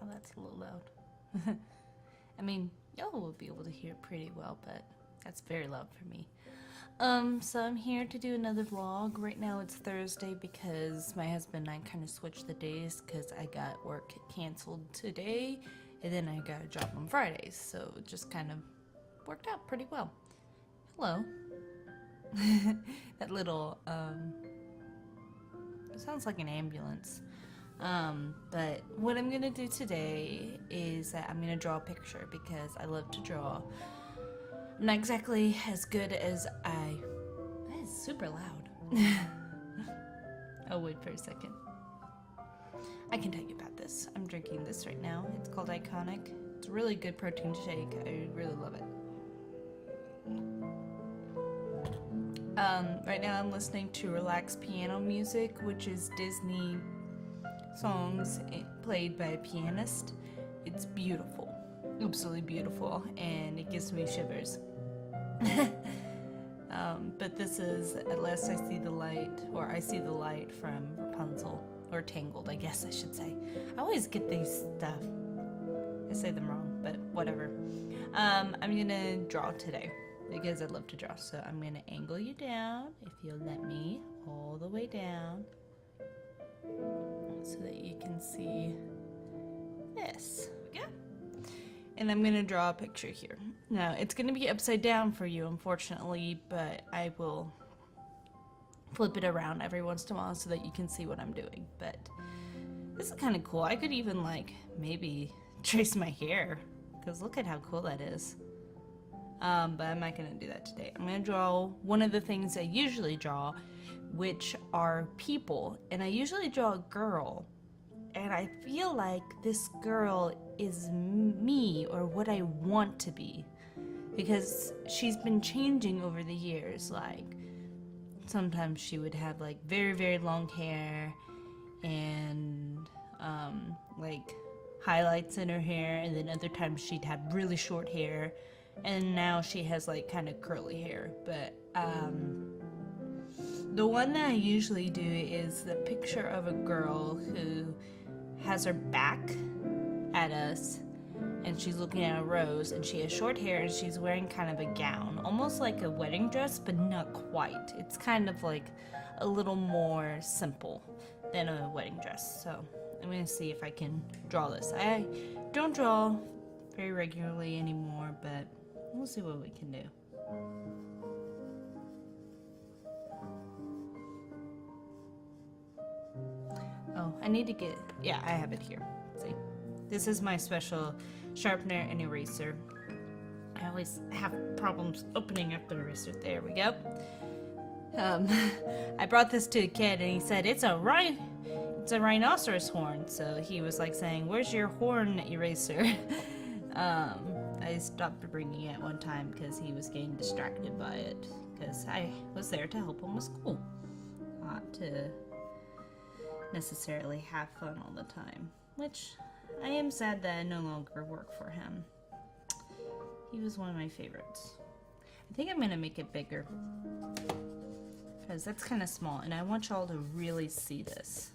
Wow, that's a little loud. I mean, y'all will be able to hear it pretty well, but that's very loud for me. So I'm here to do another vlog. Right now it's Thursday because my husband and I kind of switched the days because I got work canceled today and then I got a job on Fridays. So it just kind of worked out pretty well. Hello. That little, it sounds like an ambulance. But what I'm gonna do today is that I'm gonna draw a picture because I love to draw. I'm not exactly as good as that is super loud. Oh, wait for a second. I can tell you about this. I'm drinking this right now. It's called Iconic. It's a really good protein shake. I really love it. Right now I'm listening to relaxed piano music, which is Disney songs played by a pianist. It's beautiful, absolutely beautiful, and it gives me shivers. But this is At Last I See the Light, or I See the Light from Rapunzel, or Tangled, I guess I should say. I always get these stuff. I say them wrong, but whatever. I'm gonna draw today because I love to draw, so I'm gonna angle you down, if you'll let me, all the way down, so that you can see this. There we go. And I'm gonna draw a picture here. Now, it's gonna be upside down for you, unfortunately, but I will flip it around every once in a while so that you can see what I'm doing. But this is kind of cool. I could even, like, maybe trace my hair, because look at how cool that is. But I'm not gonna do that today. I'm gonna draw one of the things I usually draw, which are people. And I usually draw a girl. And I feel like this girl is me, or what I want to be, because she's been changing over the years. Like, sometimes she would have like very, very long hair and like highlights in her hair, and then other times she'd have really short hair, and now she has like kind of curly hair. But the one that I usually do is the picture of a girl who has her back at us and she's looking at a rose, and she has short hair and she's wearing kind of a gown, almost like a wedding dress, but not quite. It's kind of like a little more simple than a wedding dress. So I'm gonna see if I can draw this. I don't draw very regularly anymore, but we'll see what we can do. Oh, I need to get, yeah, I have it here. See, this is my special sharpener and eraser. I always have problems opening up the eraser. There we go. I brought this to a kid and he said, it's a rhinoceros horn. So he was like saying, where's your horn eraser? I stopped bringing it one time because he was getting distracted by it, because I was there to help him with school, not to necessarily have fun all the time, which I am sad that I no longer work for him. He was one of my favorites. I think I'm gonna make it bigger because that's kind of small, and I want y'all to really see this.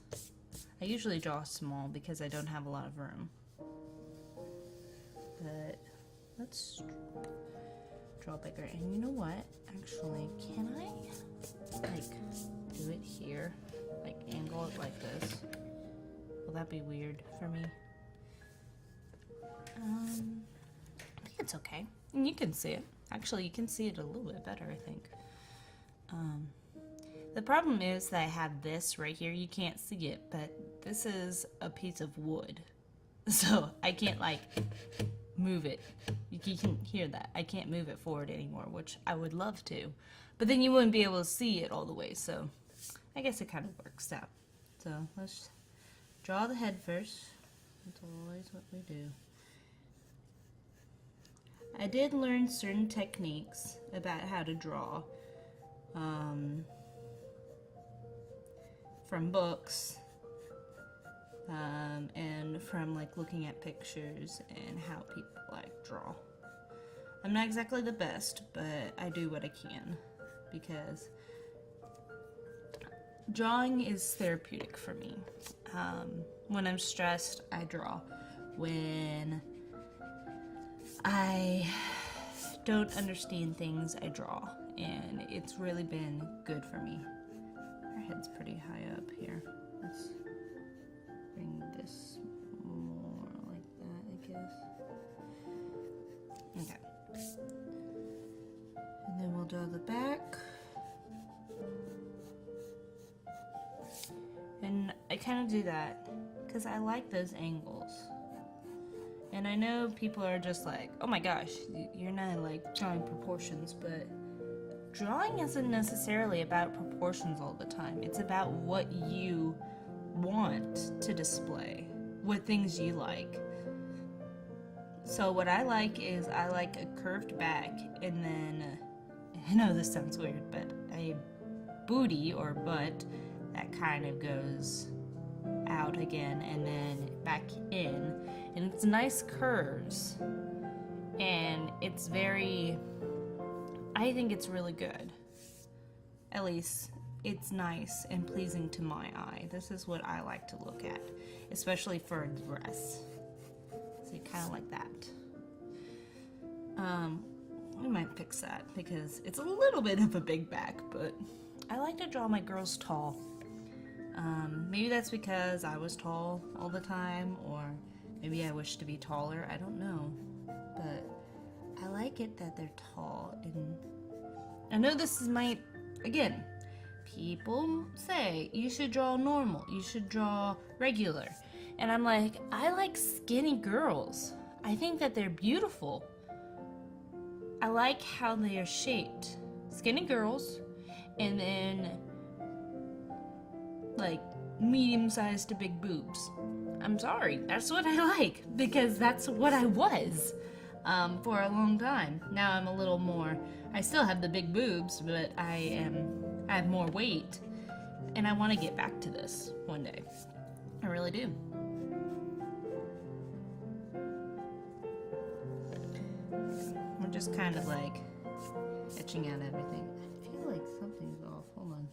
I usually draw small because I don't have a lot of room, but let's draw bigger. And you know what, actually, can I like do it here, like angle it like this? Will that be weird for me? I think it's okay. And you can see it. Actually, you can see it a little bit better, I think. The problem is that I have this right here. You can't see it, but this is a piece of wood. So I can't like move it. You can hear that. I can't move it forward anymore, which I would love to. But then you wouldn't be able to see it all the way, so I guess it kind of works out. So let's draw the head first. That's always what we do. I did learn certain techniques about how to draw from books and from like looking at pictures and how people like draw. I'm not exactly the best, but I do what I can because drawing is therapeutic for me. When I'm stressed, I draw. when I don't understand things I draw, and it's really been good for me. Our head's pretty high up here. Let's bring this more like that, I guess. Okay. And then we'll draw the back. And I kind of do that because I like those angles. And I know people are just like, oh my gosh, you're not like drawing proportions, but drawing isn't necessarily about proportions all the time. It's about what you want to display, what things you like. So what I like is I like a curved back, and then, I know this sounds weird, but a booty or butt that kind of goes out again and then back in, and it's nice curves, and it's very, I think it's really good. At least it's nice and pleasing to my eye. This is what I like to look at, especially for a dress. So kind of like that. We might fix that because it's a little bit of a big back, but I like to draw my girls tall. Maybe that's because I was tall all the time, or maybe I wish to be taller. I don't know, but I like it that they're tall. And I know this is again, people say you should draw normal, you should draw regular. And I'm like, I like skinny girls. I think that they're beautiful. I like how they are shaped. Skinny girls, and then like medium-sized to big boobs. I'm sorry, that's what I like, because that's what I was for a long time. Now I'm a little more, I still have the big boobs, but I have more weight, and I want to get back to this one day. I really do. We're just kind of like etching out everything. I feel like something's off. Hold on.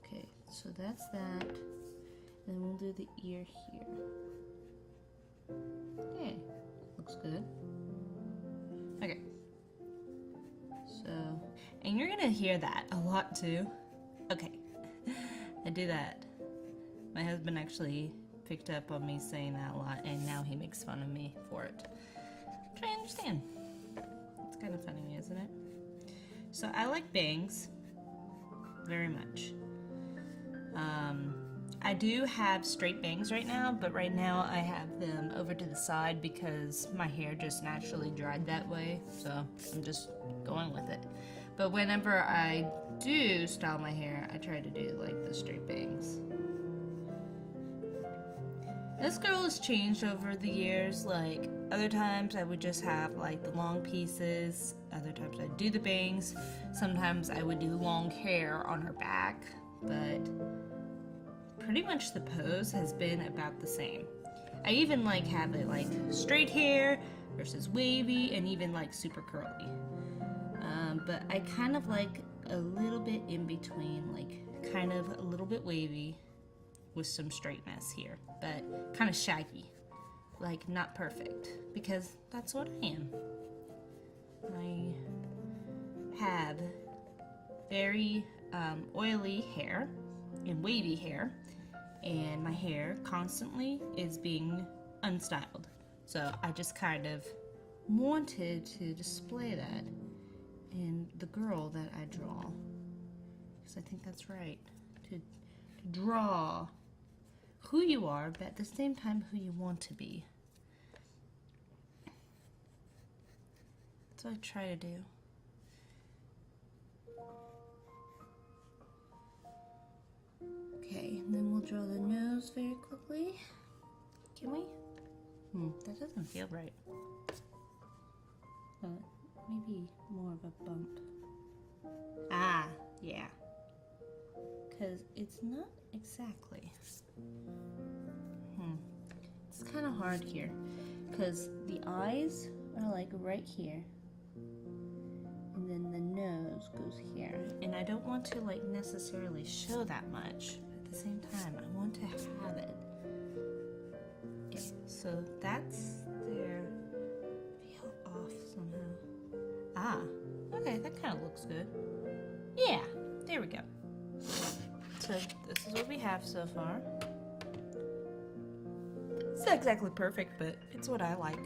Okay, so that's that. Then we'll do the ear here. Okay, looks good. Okay. So, and you're gonna hear that a lot too. Okay, I do that. My husband actually picked up on me saying that a lot, and now he makes fun of me for it. Which I understand. It's kind of funny, isn't it? So I like bangs very much. I do have straight bangs right now, but right now I have them over to the side because my hair just naturally dried that way, so I'm just going with it. But whenever I do style my hair, I try to do like the straight bangs. This girl has changed over the years. Like other times I would just have like the long pieces, other times I'd do the bangs, sometimes I would do long hair on her back, but pretty much the pose has been about the same. I even like have it like straight hair versus wavy, and even like super curly. But I kind of like a little bit in between, like kind of a little bit wavy with some straightness here, but kind of shaggy, like not perfect, because that's what I am. I have very oily hair and wavy hair, and my hair constantly is being unstyled. So I just kind of wanted to display that in the girl that I draw, because I think that's right, to draw who you are, but at the same time who you want to be. That's what I try to do. Okay, and then we'll draw the nose very quickly. Can we? That doesn't feel right. Maybe more of a bump. Ah, yeah. Because it's not exactly. It's kind of hard here, because the eyes are like right here, and then the nose goes here, and I don't want to like necessarily show that much. At the same time, I want to have it. Okay, so So that's their veil off somehow. Ah, okay, that kind of looks good. Yeah, there we go. So this is what we have so far. It's not exactly perfect, but it's what I like.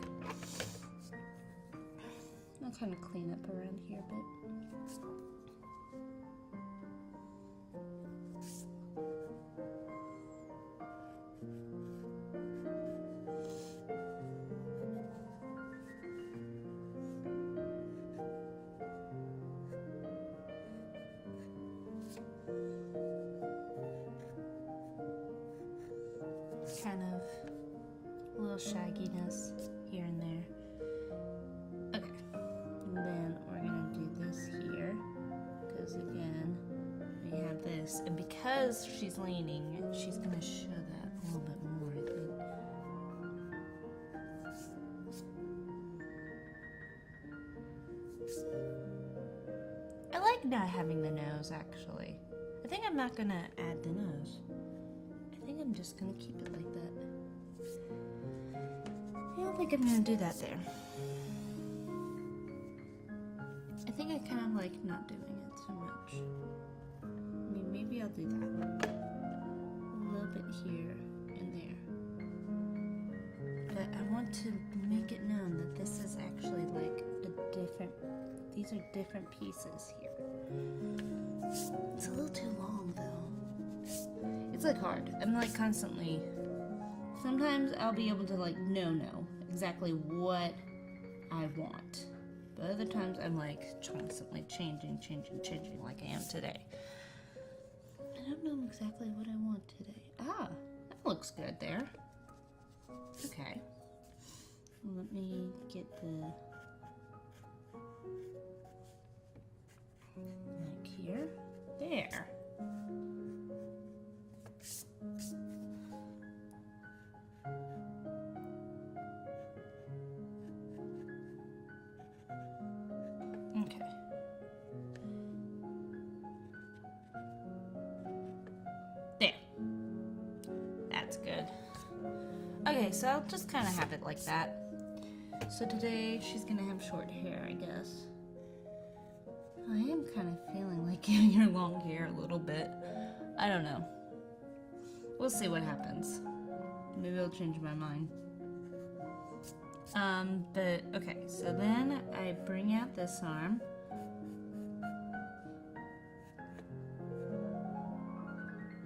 I'll kind of clean up around here a bit. Kind of a little shagginess here and there. Okay, and then we're gonna do this here, because again, we have this, and because she's leaning, she's gonna show that a little bit more, I think. I like not having the nose, actually. I think I'm not gonna add the nose. I think I'm just gonna keep it like that. I don't think I'm gonna do that there. I think I kind of like not doing it so much. I mean, maybe I'll do that. A little bit here and there. But I want to make it known that this is actually like a different, these are different pieces here. It's a little too long though. It's like hard. I'm like constantly, sometimes I'll be able to like know exactly what I want. But other times I'm like constantly changing like I am today. I don't know exactly what I want today. Ah, that looks good there. Okay. Let me get the like here. There. Okay. There. That's good. Okay, so I'll just kind of have it like that. So today she's gonna have short hair, I guess. I am kind of feeling like giving her long hair a little bit. I don't know. We'll see what happens. Maybe I'll change my mind. But okay, so then I bring out this arm.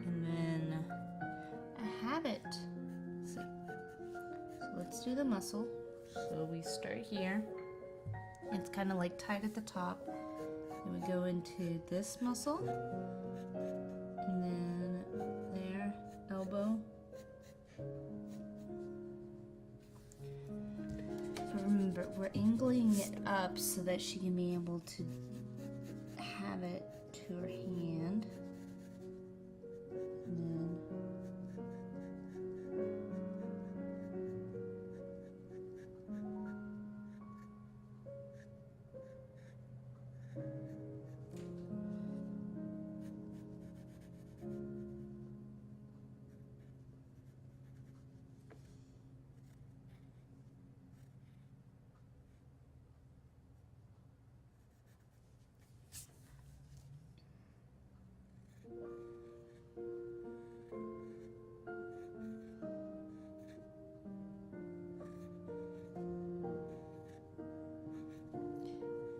And then I have it. So let's do the muscle. So we start here. It's kind of like tight at the top. Then we go into this muscle. And then there, elbow. Remember, we're angling it up so that she can be able to have it to her hand. And then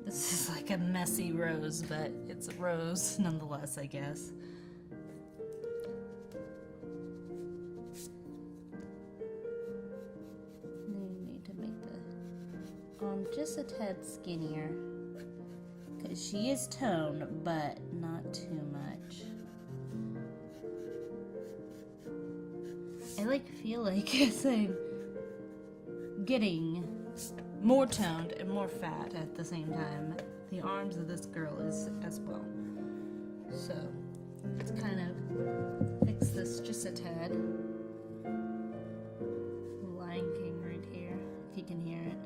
this is like a messy rose, but it's a rose nonetheless, I guess. You need to make the arm just a tad skinnier, because she is toned, but not too much. I like feel like as I'm getting more toned and more fat at the same time, the arms of this girl is as well. So let's kind of fix this just a tad. Lion King right here, if you can hear it.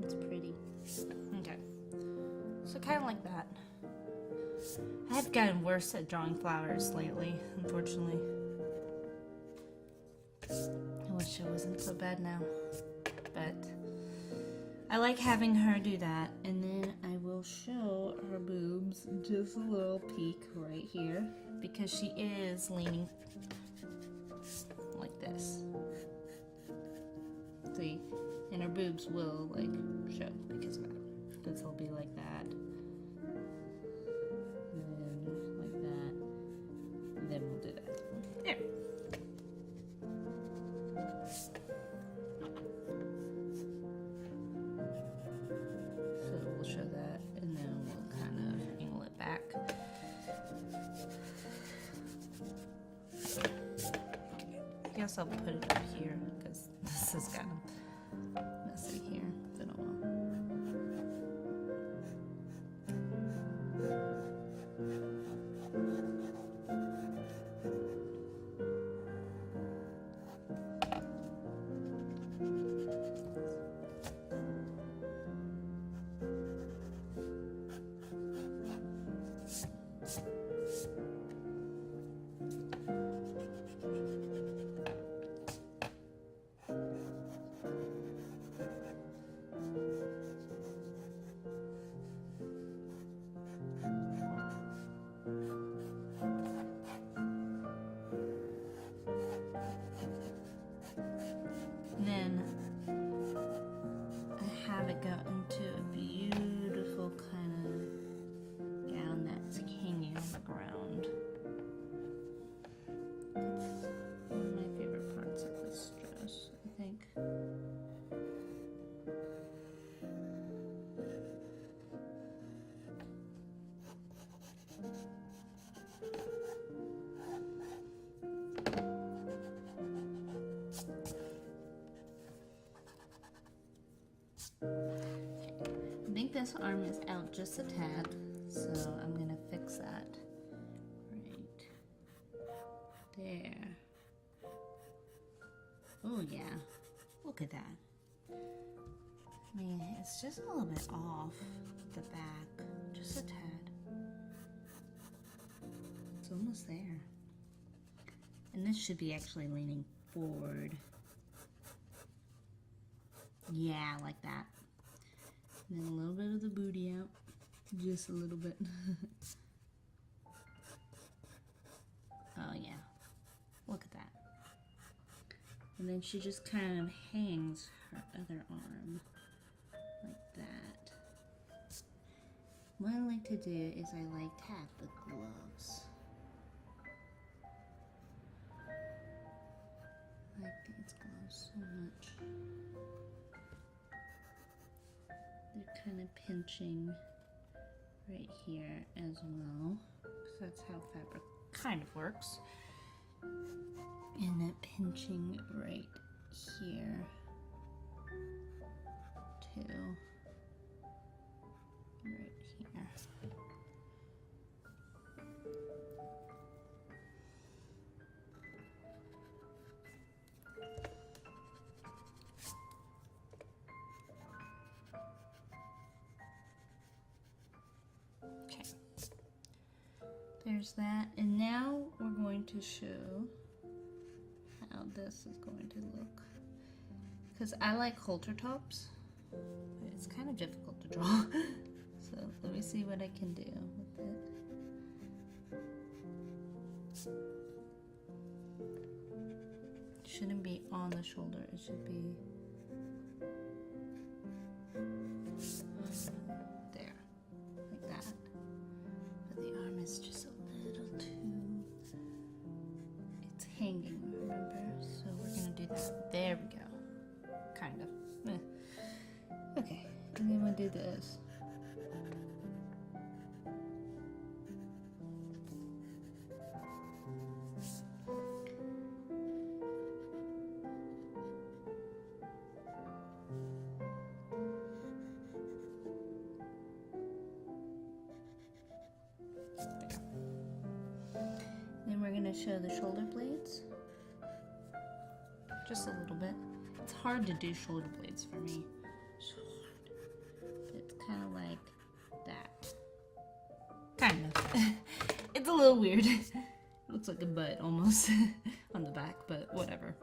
It's pretty. Okay, so kind of like that. I've gotten worse at drawing flowers lately, unfortunately. I wish it wasn't so bad now. But I like having her do that. And then I will show her boobs, just a little peek right here, because she is leaning like this. See? And her boobs will like show because of that. Because they'll be like that. And then like that. And then we'll do that. There. So we'll show that and then we'll kind of angle it back. I guess I'll put it up here because this is kind of messy here. I don't know. Then I have it go into a beautiful kind of gown that's hanging on the ground. It's one of my favorite parts of this dress, I think. I think this arm is out just a tad, so I'm gonna fix that right there. Oh yeah, look at that. I mean, it's just a little bit off the back, just a tad. It's almost there. And this should be actually leaning forward. Yeah, like that. And then a little bit of the booty out. Just a little bit. Oh yeah. Look at that. And then she just kind of hangs her other arm like that. What I like to do is I like to add the gloves. I like these gloves so much. They're kind of pinching right here as well, because that's how fabric kind of works. And that pinching right here too, right here. Okay, there's that, and now we're going to show how this is going to look, because I like halter tops, but it's kind of difficult to draw. So let me see what I can do with it. Shouldn't be on the shoulder, it should be there, like that. But the arm is just a little too, it's hanging, remember? So we're gonna do that. There we go. Kind of. Okay, and then we'll do this. Then we're gonna show the shoulder blades. Just a little bit. It's hard to do shoulder blades for me. So hard. But it's kind of like that. Kind of. a little weird. It looks like a butt almost on the back, but whatever.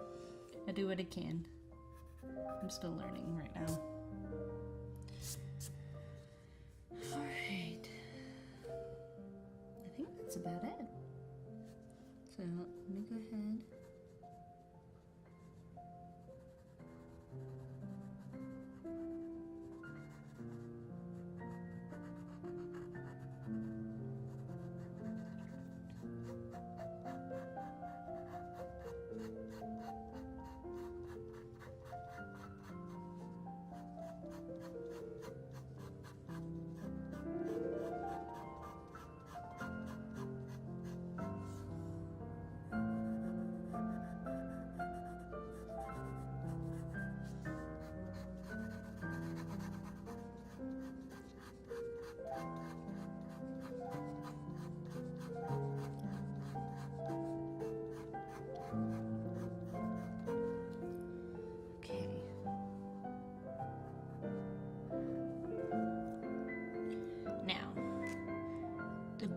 I do what I can. I'm still learning right now. Alright. I think that's about it. So let me go ahead.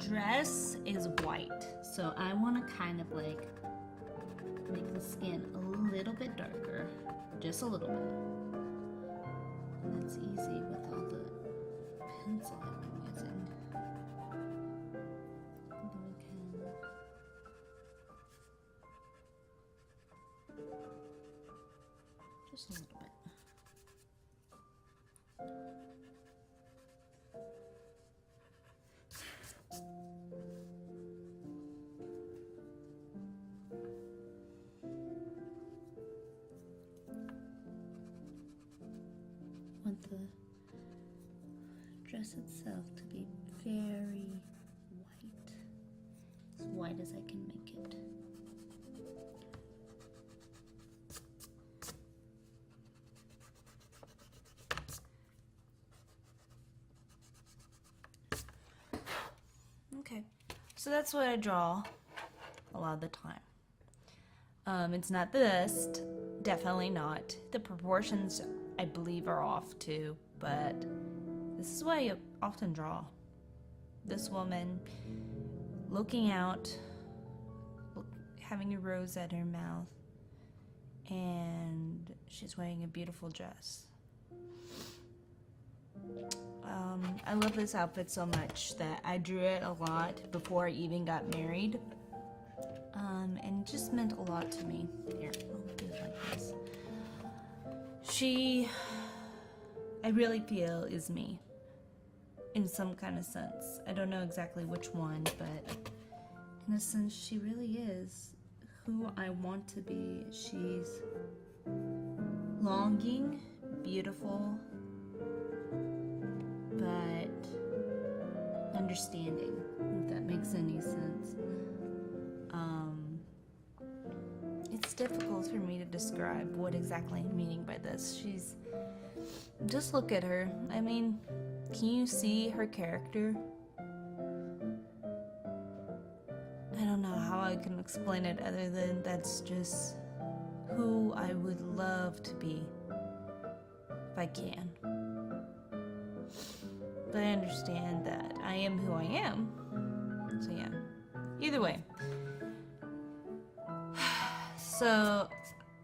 Dress is white, so I want to kind of like make the skin a little bit darker, just a little bit. And that's easy with all the pencil I've been using. And then we can just a little bit. Want the dress itself to be very white, as white as I can make it. Okay, so that's what I draw a lot of the time. It's not the best, definitely not. The proportions I believe are off too, but this is what I often draw. This woman looking out, having a rose at her mouth, and she's wearing a beautiful dress. I love this outfit so much that I drew it a lot before I even got married. And it just meant a lot to me. Here, I'll do it like this. She, I really feel, is me. In some kind of sense. I don't know exactly which one, but in a sense, she really is who I want to be. She's longing, beautiful, but understanding, if that makes any sense. It's difficult for me to describe what exactly I'm meaning by this. She's, just look at her. I mean, can you see her character? I don't know how I can explain it other than that's just who I would love to be if I can. But I understand that I am who I am. So yeah, either way. So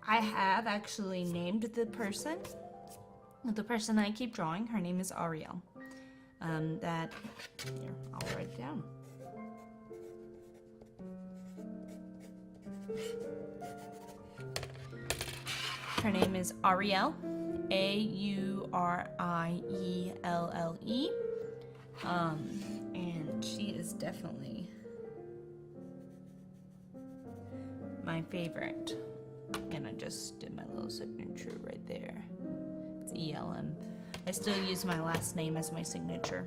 I have actually named the person I keep drawing. Her name is Ariel. Here, I'll write it down. Her name is Ariel, A-U-R-I-E-L-L-E. And she is definitely my favorite. And I just did my little signature right there. It's E-L-M. I still use my last name as my signature.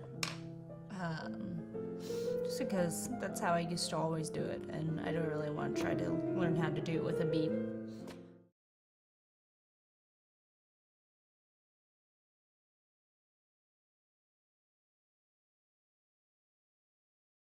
Just because that's how I used to always do it, and I don't really want to try to learn how to do it with a B.